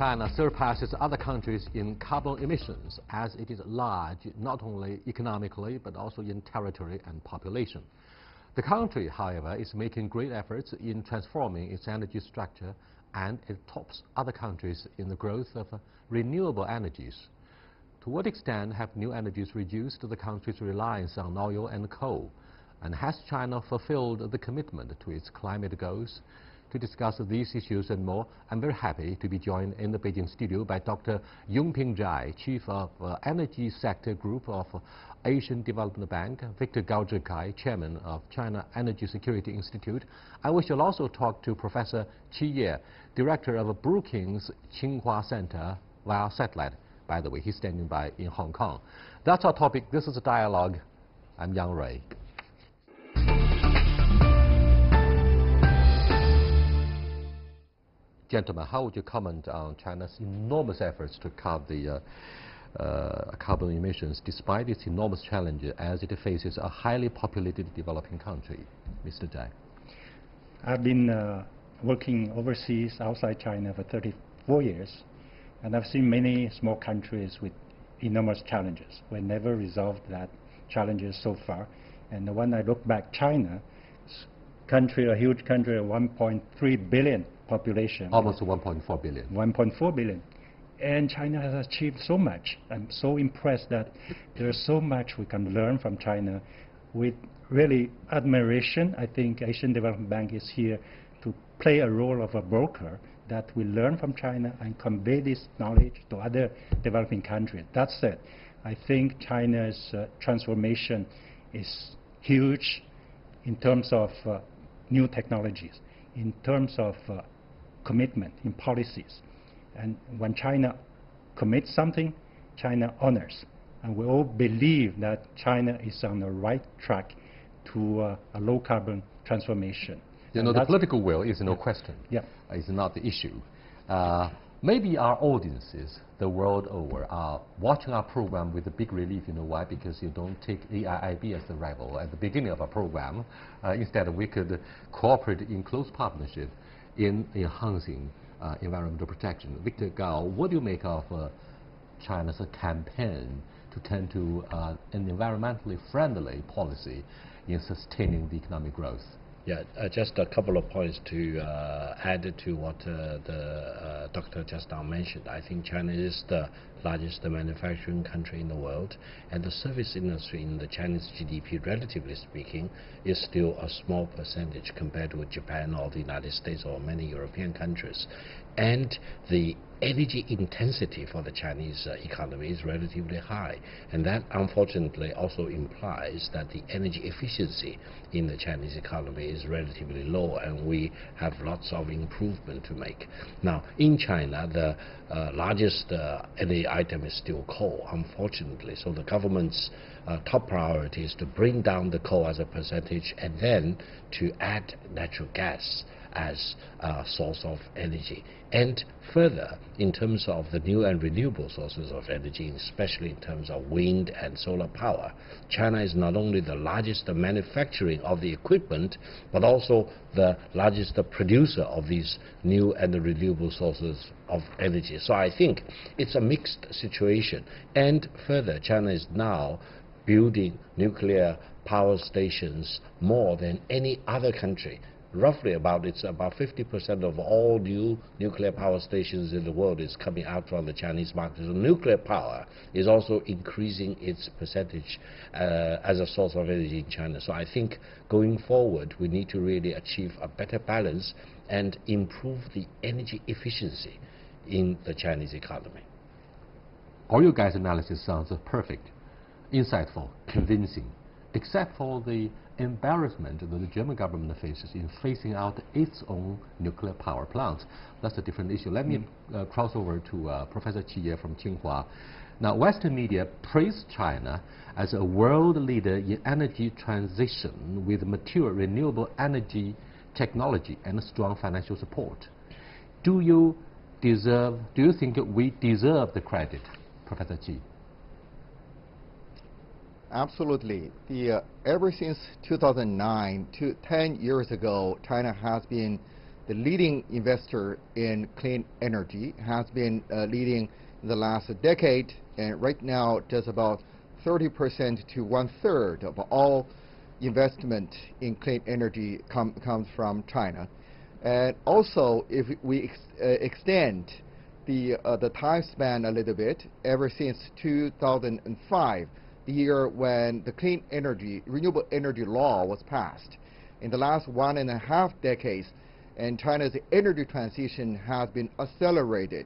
China surpasses other countries in carbon emissions as it is large not only economically but also in territory and population. The country, however, is making great efforts in transforming its energy structure, and it tops other countries in the growth of renewable energies. To what extent have new energies reduced the country's reliance on oil and coal? And has China fulfilled the commitment to its climate goals? To discuss these issues and more, I'm very happy to be joined in the Beijing studio by Dr. Yongping Zhai, Chief of Energy Sector Group of Asian Development Bank, Victor Gao Zhikai, Chairman of China Energy Security Institute. And we shall also talk to Professor Qi Ye, Director of Brookings Tsinghua Center via satellite. By the way, he's standing by in Hong Kong. That's our topic. This is a dialogue. I'm Yang Rui. Gentlemen, how would you comment on China's enormous efforts to cut the carbon emissions despite its enormous challenges as it faces a highly populated developing country? Mr. Zhai. I've been working overseas outside China for 34 years, and I've seen many small countries with enormous challenges. We never resolved that challenges so far. And when I look back, China, a huge country of 1.3 billion population. Almost 1.4 billion. 1.4 billion. And China has achieved so much. I'm so impressed that there's so much we can learn from China. With really admiration, I think Asian Development Bank is here to play a role of a broker that we learn from China and convey this knowledge to other developing countries. That said, I think China's transformation is huge in terms of new technologies, in terms of commitment in policies. And when China commits something, China honors. And we all believe that China is on the right track to a low-carbon transformation. You know, the political will is no question. Yeah. It's not the issue. Maybe our audiences the world over are watching our program with a big relief. You know why? Because you don't take AIIB as the rival at the beginning of our program. Instead, we could cooperate in close partnership in enhancing environmental protection. Victor Gao, what do you make of China's campaign to tend to an environmentally friendly policy in sustaining the economic growth? Yeah, just a couple of points to add to what the doctor just now mentioned. I think China is the largest manufacturing country in the world, and the service industry in the Chinese GDP, relatively speaking, is still a small percentage compared with Japan or the United States or many European countries. And the energy intensity for the Chinese economy is relatively high, and that unfortunately also implies that the energy efficiency in the Chinese economy is relatively low, and we have lots of improvement to make. Now, in China, the largest energy item is still coal, unfortunately, so the government's top priority is to bring down the coal as a percentage and then to add natural gas as a source of energy. And further, in terms of the new and renewable sources of energy, especially in terms of wind and solar power, China is not only the largest manufacturing of the equipment, but also the largest producer of these new and renewable sources of energy. So I think it's a mixed situation. And further, China is now building nuclear power stations more than any other country. Roughly it's about 50% of all new nuclear power stations in the world is coming out from the Chinese market. So nuclear power is also increasing its percentage as a source of energy in China. So I think going forward, we need to really achieve a better balance and improve the energy efficiency in the Chinese economy. All you guys' analysis sounds perfect, insightful, convincing, except for the embarrassment that the German government faces in phasing out its own nuclear power plants. That's a different issue. Let me cross over to Professor Qi Ye from Tsinghua. Now, Western media praise China as a world leader in energy transition with mature renewable energy technology and strong financial support. Do you think we deserve the credit, Professor Qi? Absolutely. Ever since 2009, 10 years ago, China has been the leading investor in clean energy, has been leading in the last decade, and right now just about 30% to 1/3 of all investment in clean energy comes from China. And also, if we extend the time span a little bit, ever since 2005, the year when the clean energy, renewable energy law was passed, in the last 1.5 decades, and China's energy transition has been accelerated.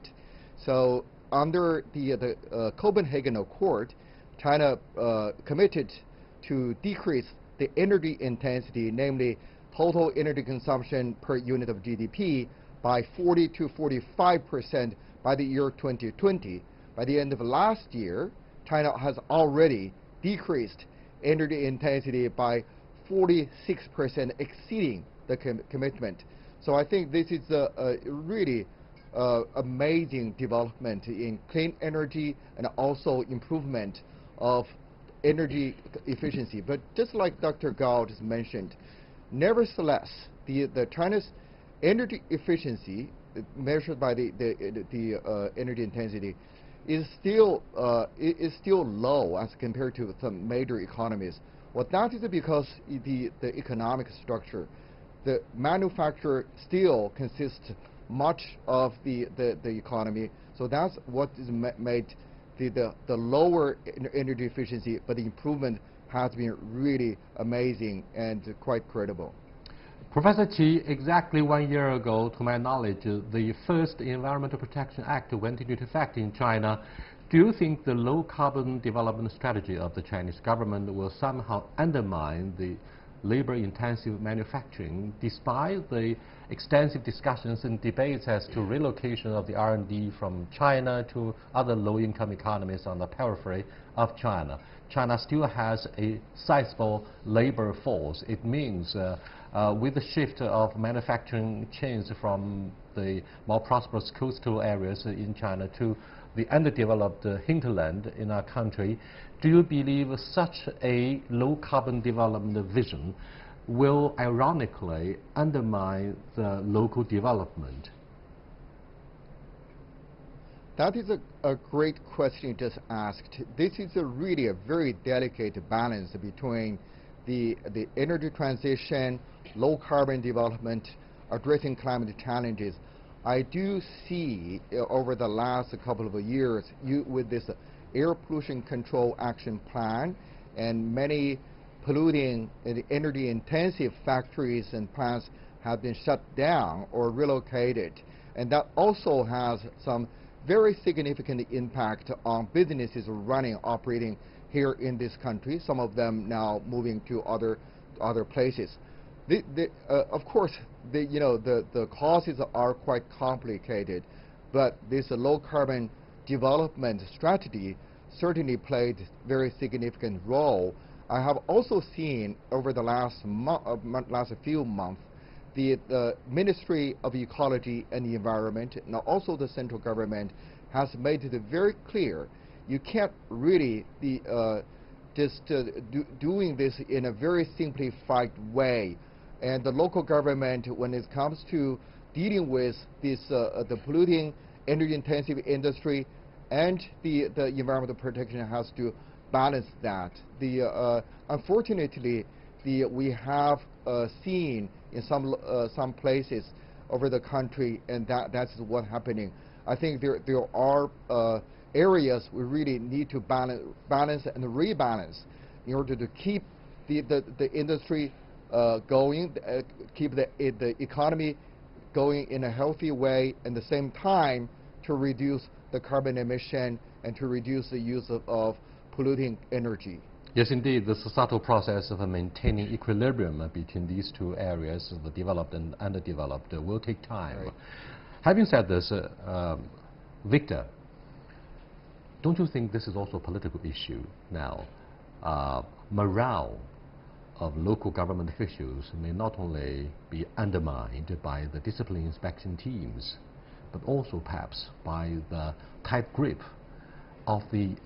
So under the Copenhagen Accord, China committed to decrease the energy intensity, namely total energy consumption per unit of GDP, by 40 to 45% by the year 2020. By the end of last year, China has already decreased energy intensity by 46%, exceeding the commitment. So I think this is a really amazing development in clean energy and also improvement of energy efficiency. But just like Dr. Gao just mentioned, nevertheless, the China's energy efficiency measured by the energy intensity is still low as compared to some major economies. Well, that is because the economic structure, the manufacturer still consists much of the economy. So that's what is made the lower energy efficiency, but the improvement has been really amazing and quite credible. Professor Qi, exactly 1 year ago, to my knowledge, the first Environmental Protection Act went into effect in China. Do you think the low-carbon development strategy of the Chinese government will somehow undermine the labor-intensive manufacturing, despite the extensive discussions and debates as to relocation of the R&D from China to other low-income economies on the periphery of China? China still has a sizable labor force. It means with the shift of manufacturing chains from the more prosperous coastal areas in China to the underdeveloped hinterland in our country, do you believe such a low-carbon development vision will ironically undermine the local development? That is a great question you just asked. This is really a very delicate balance between the energy transition, low-carbon development, addressing climate challenges. I do see over the last couple of years, with this air pollution control action plan and many polluting and energy-intensive factories and plants have been shut down or relocated. And that also has some very significant impact on businesses operating here in this country, some of them now moving to other places. Of course, the causes are quite complicated, but this low-carbon development strategy certainly played a very significant role. I have also seen over the last few months, the Ministry of Ecology and the Environment, and also the central government, has made it very clear you can't really be doing this in a very simplified way. And the local government, when it comes to dealing with this, the polluting, energy-intensive industry and the environmental protection, has to balance that. Unfortunately, we have seen in some places over the country, and that's what's happening. I think there are areas we really need to balance and rebalance in order to keep the industry going, keep the economy going in a healthy way, and at the same time to reduce the carbon emission and to reduce the use of polluting energy. Yes, indeed, this subtle process of maintaining equilibrium between these two areas, the developed and underdeveloped, will take time. Right. Having said this, Victor, don't you think this is also a political issue now? Morale of local government officials may not only be undermined by the discipline inspection teams, but also perhaps by the tight grip of the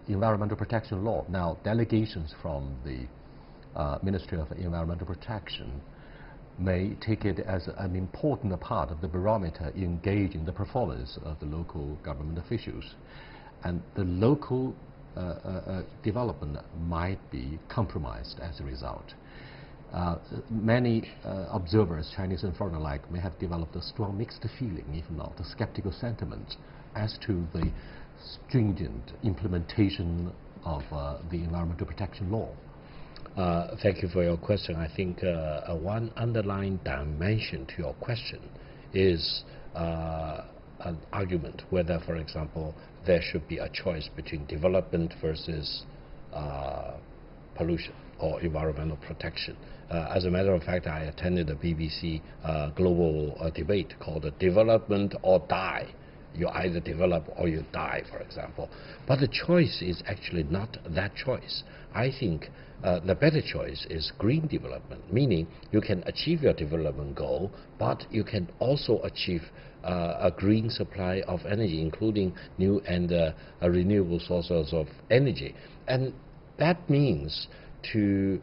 environmental protection law. Now, delegations from the Ministry of Environmental Protection may take it as an important part of the barometer in gauging the performance of the local government officials. And the local development might be compromised as a result. Many observers, Chinese and foreign alike, may have developed a strong mixed feeling, if not a skeptical sentiment, as to the stringent implementation of the environmental protection law. Thank you for your question. I think one underlying dimension to your question is an argument whether, for example, there should be a choice between development versus pollution or environmental protection. As a matter of fact, I attended a BBC global debate called Development or Die. You either develop or you die, for example. But the choice is actually not that choice. I think the better choice is green development, meaning you can achieve your development goal, but you can also achieve a green supply of energy, including new and renewable sources of energy. And that means to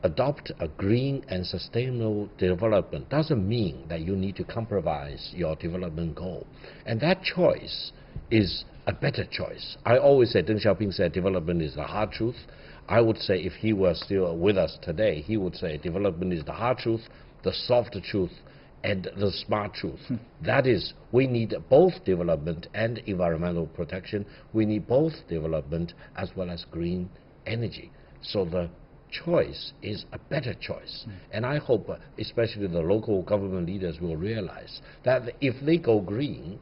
adopt a green and sustainable development doesn't mean that you need to compromise your development goal. And that choice is a better choice. I always say, Deng Xiaoping said development is the hard truth. I would say if he were still with us today, he would say development is the hard truth, the soft truth, and the smart truth. That is, we need both development and environmental protection. We need both development as well as green energy. So the choice is a better choice. And I hope especially the local government leaders will realize that if they go green,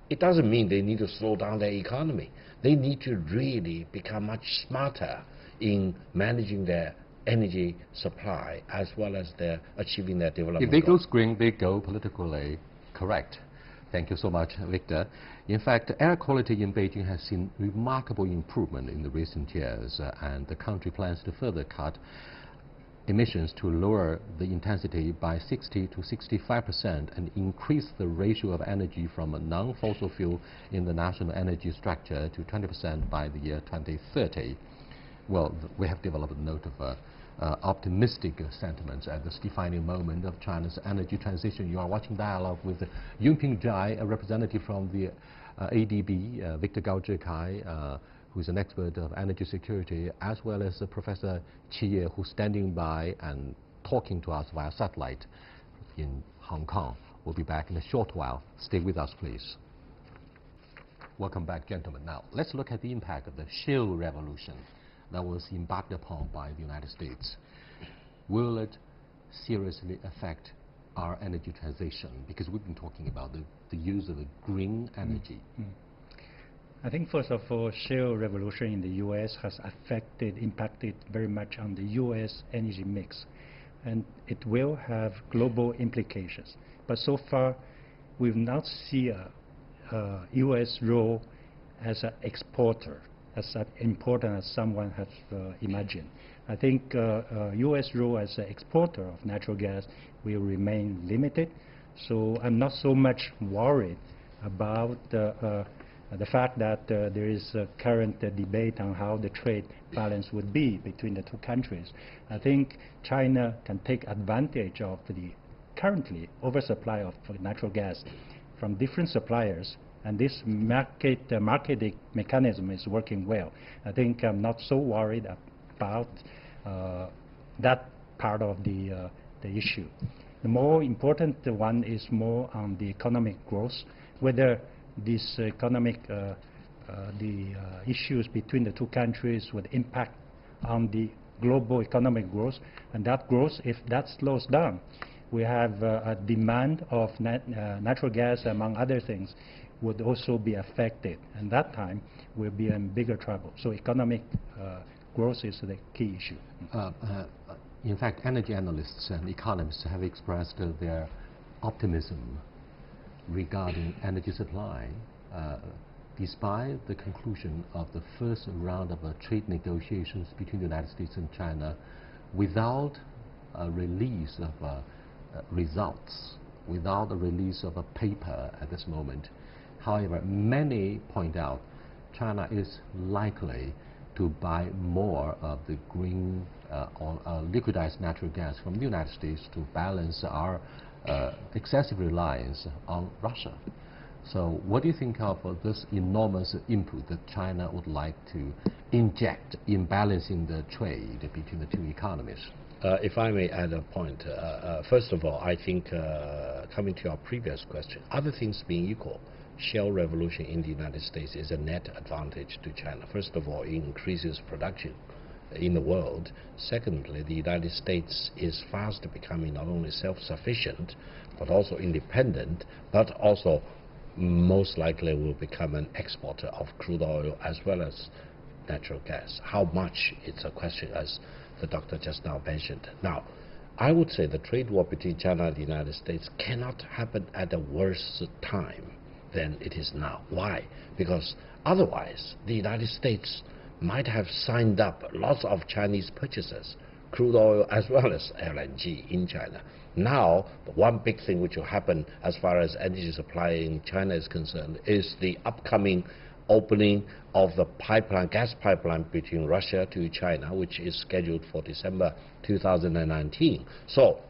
it doesn't mean they need to slow down their economy. They need to really become much smarter in managing their energy supply as well as their achieving their development If they goals. go green, they go politically correct. Thank you so much, Victor. In fact, air quality in Beijing has seen remarkable improvement in the recent years, and the country plans to further cut emissions to lower the intensity by 60 to 65% and increase the ratio of energy from a non-fossil fuel in the national energy structure to 20% by the year 2030. Well, we have developed a note of optimistic sentiments at this defining moment of China's energy transition. You are watching Dialogue with Yunping Zhai, a representative from the ADB, Victor Gao Zhikai, who is an expert of energy security, as well as Professor Qi Ye, who's standing by and talking to us via satellite in Hong Kong. We'll be back in a short while. Stay with us, please. Welcome back, gentlemen. Now, let's look at the impact of the shale revolution that was embarked upon by the United States. Will it seriously affect our energy transition? Because we've been talking about the use of green energy. I think first of all, shale revolution in the U.S. has impacted very much on the U.S. energy mix, and it will have global implications. But so far, we've not seen a U.S. role as an exporter as important as someone has imagined. I think U.S. role as an exporter of natural gas will remain limited. So I'm not so much worried about the fact that there is a current debate on how the trade balance would be between the two countries. I think China can take advantage of the currently oversupply of natural gas from different suppliers, and this marketing mechanism is working well. I think I'm not so worried about that part of the issue. The more important one is more on the economic growth, whether this economic issues between the two countries would impact on the global economic growth, and that growth, if that slows down, we have a demand of natural gas, among other things, would also be affected, and that time we'll be in bigger trouble. So economic growth is the key issue. In fact, energy analysts and economists have expressed their optimism regarding energy supply, despite the conclusion of the first round of trade negotiations between the United States and China, without a release of results, without a release of a paper at this moment. However, many point out China is likely to buy more of the green or liquidized natural gas from the United States to balance our excessive reliance on Russia. So what do you think of this enormous input that China would like to inject in balancing the trade between the two economies? If I may add a point, first of all, I think coming to your previous question, other things being equal, shale revolution in the United States is a net advantage to China. First of all, it increases production in the world. Secondly, the United States is fast becoming not only self-sufficient, but also independent, but also most likely will become an exporter of crude oil as well as natural gas. How much? It's a question, as the doctor just now mentioned. Now, I would say the trade war between China and the United States cannot happen at a worse time than it is now. Why? Because otherwise, the United States might have signed up lots of Chinese purchases, crude oil as well as LNG in China. Now, the one big thing which will happen as far as energy supply in China is concerned is the upcoming opening of the pipeline, gas pipeline between Russia to China, which is scheduled for December 2019. So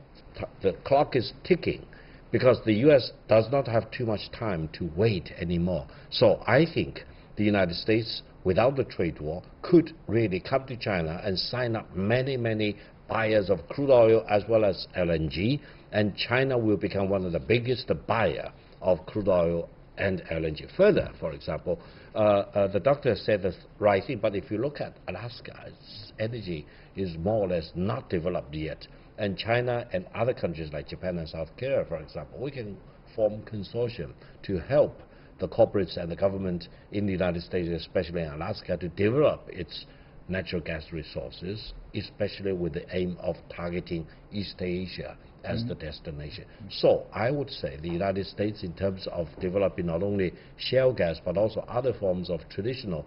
the clock is ticking because the U.S. does not have too much time to wait anymore. So I think the United States, without the trade war, could really come to China and sign up many buyers of crude oil as well as LNG, and China will become one of the biggest buyer of crude oil and LNG. Further, for example, the doctor said the right thing, but if you look at Alaska, its energy is more or less not developed yet, and China and other countries like Japan and South Korea, for example, we can form consortium to help the corporates and the government in the United States, especially in Alaska, to develop its natural gas resources, especially with the aim of targeting East Asia as the destination. So I would say the United States, in terms of developing not only shale gas but also other forms of traditional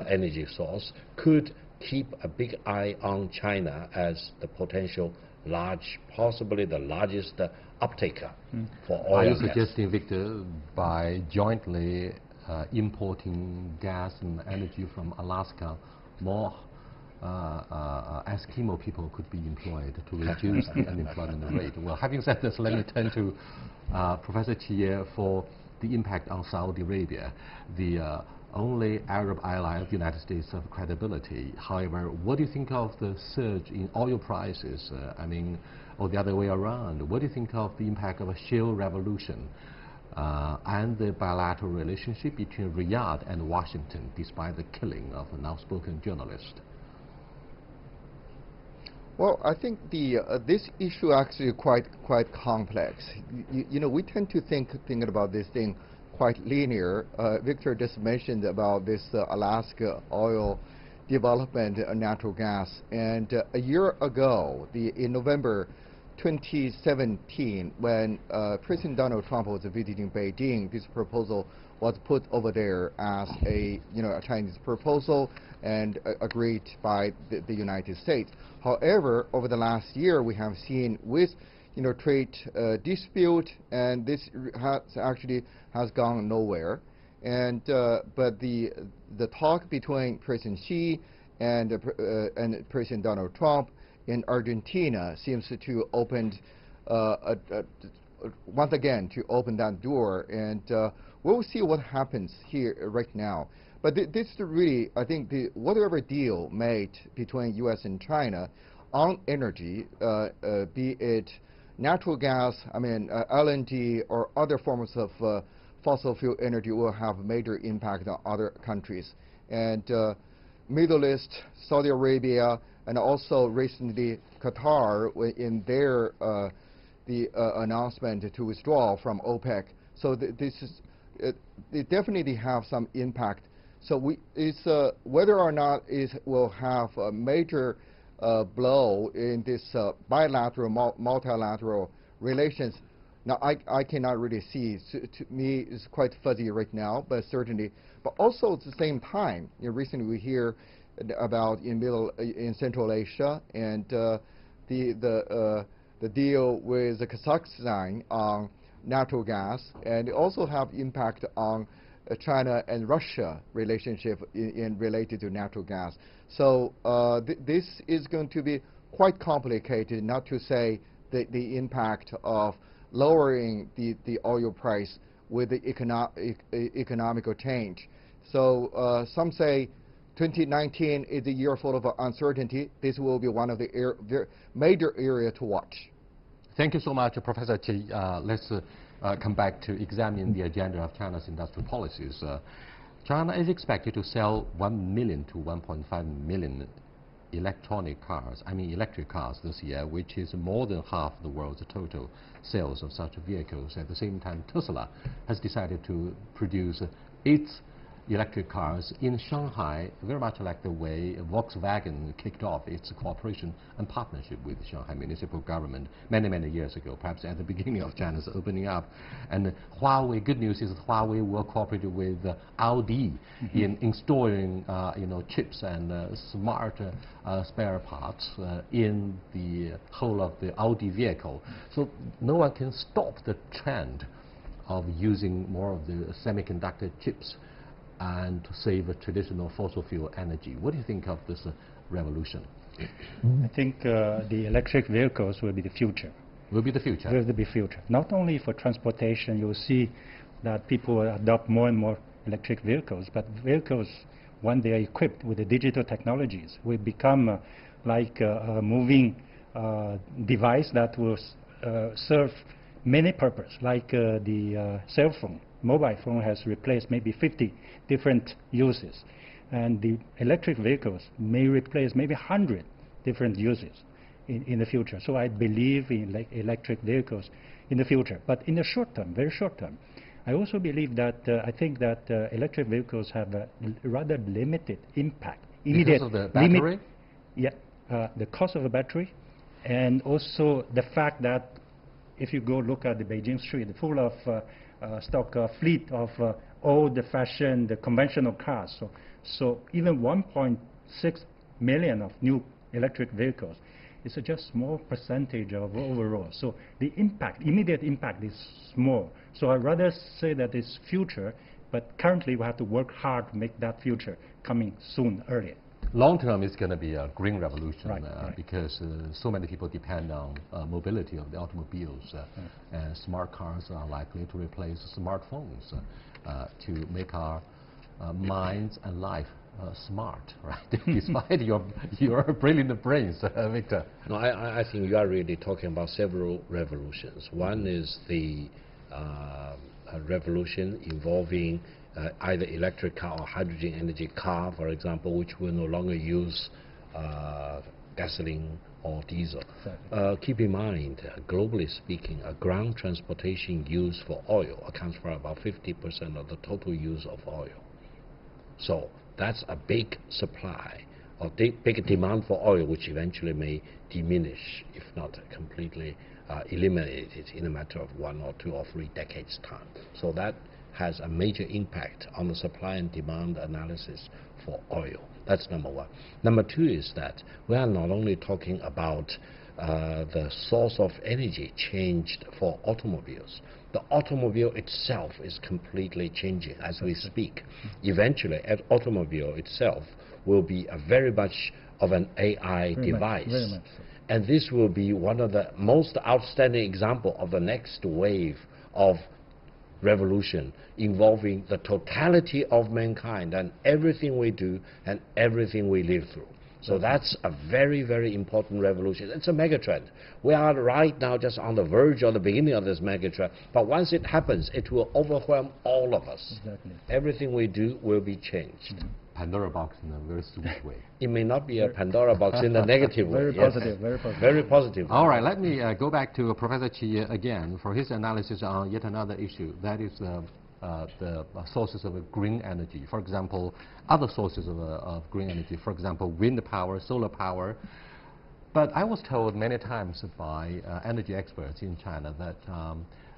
energy source, could keep a big eye on China as the potential large, possibly the largest uptaker for oil. Are you and gas. suggesting, Victor, by jointly importing gas and energy from Alaska, more Eskimo people could be employed to reduce the unemployment rate? Well, having said this, let me turn to Professor Chie for the impact on Saudi Arabia, the only Arab ally of the United States of credibility. However, what do you think of the surge in oil prices? Or the other way around, what do you think of the impact of a shale revolution and the bilateral relationship between Riyadh and Washington, despite the killing of an outspoken journalist? Well, I think this issue actually quite complex. You know, we tend to thinking about this thing quite linear. Victor just mentioned about this Alaska oil development and natural gas, and a year ago, in November 2017, when President Donald Trump was visiting Beijing, this proposal was put over there as a Chinese proposal and agreed by the United States. However, over the last year, we have seen with trade dispute, and this has gone nowhere. And but the talk between President Xi and President Donald Trump in Argentina seems to open once again to open that door, and we'll see what happens here right now. But this is really, I think, whatever deal made between U.S. and China on energy, be it natural gas, LNG, or other forms of fossil fuel energy, will have major impact on other countries. And Middle East, Saudi Arabia, and also recently Qatar in their announcement to withdraw from OPEC. So this is they definitely have some impact. So whether or not it will have a major blow in this bilateral, multilateral relations. Now, I cannot really see. To me, it's quite fuzzy right now, but certainly. But also at the same time, recently we hear about in Central Asia and the deal with Kazakhstan on natural gas, and it also have impact on China and Russia relationship in related to natural gas. So this is going to be quite complicated, not to say the impact of lowering the oil price with the economical change. So some say 2019 is a year full of uncertainty. This will be one of the major areas to watch. Thank you so much, Professor Qi. Let's come back to examine the agenda of China's industrial policies. China is expected to sell 1 million to 1.5 million electric cars this year, which is more than half the world's total sales of such vehicles. At the same time, Tesla has decided to produce its electric cars in Shanghai, very much like the way Volkswagen kicked off its cooperation and partnership with Shanghai municipal government many years ago, perhaps at the beginning of China's opening up. And Huawei, good news is Huawei will cooperate with Audi in installing chips and smart spare parts in the whole of the Audi vehicle. So no one can stop the trend of using more of the semiconductor chips and to save traditional fossil fuel energy. What do you think of this revolution? I think the electric vehicles will be the future. Will be the future? Will be future. Not only for transportation, you'll see that people will adopt more and more electric vehicles, but vehicles, when they are equipped with the digital technologies, will become like a moving device that will serve many purposes, like the cell phone. Mobile phone has replaced maybe 50 different uses, and the electric vehicles may replace maybe 100 different uses in the future. So I believe in electric vehicles in the future. But in the short term, very short term, I also believe that I think that electric vehicles have a rather limited impact. Because of the battery? The cost of the battery, and also the fact that if you go look at the Beijing street, full of stock fleet of old-fashioned conventional cars. So even 1.6 million of new electric vehicles is just small percentage of overall. So the impact, immediate impact, is small. So I'd rather say that it's future, but currently we have to work hard to make that future coming soon, earlier. Long term is going to be a green revolution, right. Because so many people depend on mobility of the automobiles, and smart cars are likely to replace smartphones to make our minds and life smart, right? Despite your brilliant brains, Victor. No, I think you are really talking about several revolutions. One is the revolution involving either electric car or hydrogen energy car, for example, which will no longer use gasoline or diesel. Exactly. Keep in mind, globally speaking, ground transportation used for oil accounts for about 50% of the total use of oil. So that's a big supply or big demand for oil, which eventually may diminish, if not completely eliminated in a matter of 1 or 2 or 3 decades' time. So that has a major impact on the supply and demand analysis for oil. That's number one. Number two is that we are not only talking about the source of energy changed for automobiles. The automobile itself is completely changing as we speak. Eventually, an automobile itself will be a very much of an AI device. Very much so. And this will be one of the most outstanding examples of the next wave of revolution involving the totality of mankind and everything we do and everything we live through. So that's a very important revolution. It's a megatrend. We are right now just on the verge or the beginning of this megatrend, but once it happens, it will overwhelm all of us. Exactly. Everything we do will be changed. Pandora box in a very sweet way. It may not be a Pandora box in a negative way. Very positive, very positive. Very positive. All right, let me go back to Professor Qi again for his analysis on yet another issue. That is the sources of green energy. For example, other sources of green energy. For example, wind power, solar power. But I was told many times by energy experts in China that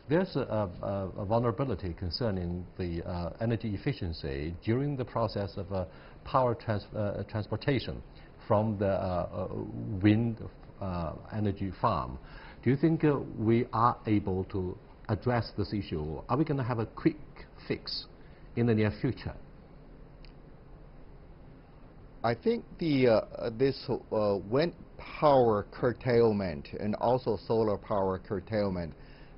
there's a vulnerability concerning the energy efficiency during the process of power transportation from the wind energy farm. Do you think we are able to address this issue? Are we going to have a quick fix in the near future? I think this wind power curtailment and also solar power curtailment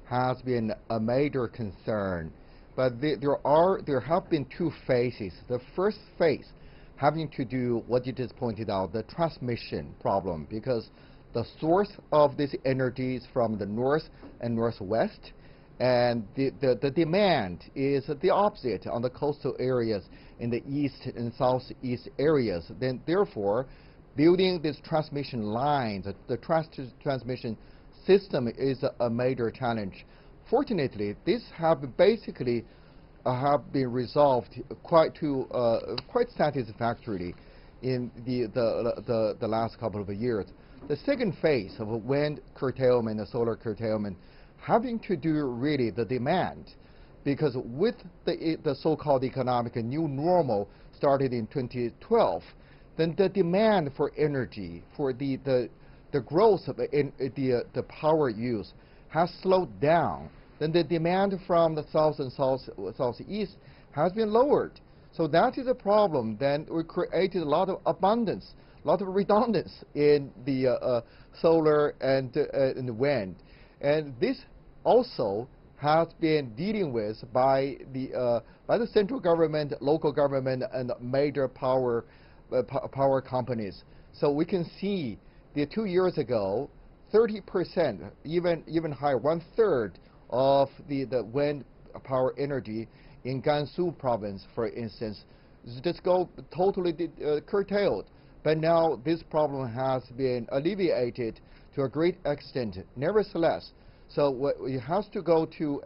has been a major concern. But there have been two phases. The first phase having to do what you just pointed out, the transmission problem, because the source of this energy is from the north and northwest, and the demand is the opposite on the coastal areas in the east and southeast areas. Then therefore, building this transmission line, the transmission system is a major challenge. Fortunately, this have basically have been resolved quite satisfactorily in the last couple of years. The second phase of wind curtailment and solar curtailment having to do really the demand, because with the so-called economic new normal started in 2012, then the demand for energy, for the growth of the power use has slowed down. Then the demand from the south and southeast has been lowered. So that is a problem. Then we created a lot of abundance, a lot of redundancy in the solar and wind. And this also has been dealing with by the central government, local government, and major power companies. So we can see 2 years ago, 30%, even higher, 1/3 of the wind power energy in Gansu province, for instance, just go totally curtailed. But now this problem has been alleviated to a great extent. Nevertheless, so it has to go to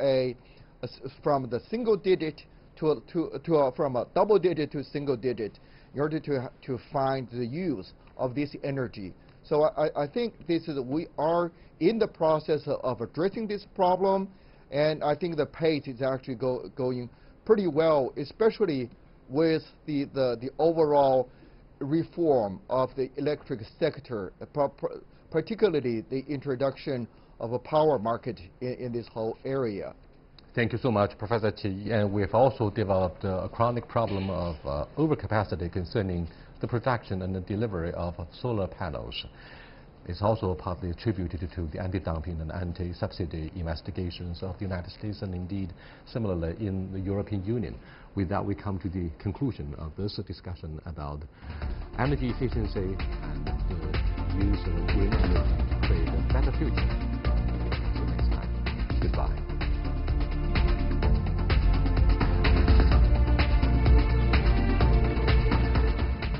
from the single digit from a double digit to single digit in order to find the use of this energy. So I think we are in the process of addressing this problem, and I think the pace is actually going pretty well, especially with the overall reform of the electric sector, particularly the introduction of a power market in this whole area. Thank you so much, Professor Qi. And we've also developed a chronic problem of overcapacity concerning the production and the delivery of solar panels. It's also partly attributed to the anti-dumping and anti-subsidy investigations of the United States and indeed similarly in the European Union. With that, we come to the conclusion of this discussion about energy efficiency and the use of green energy to create a better future. Until next time, goodbye.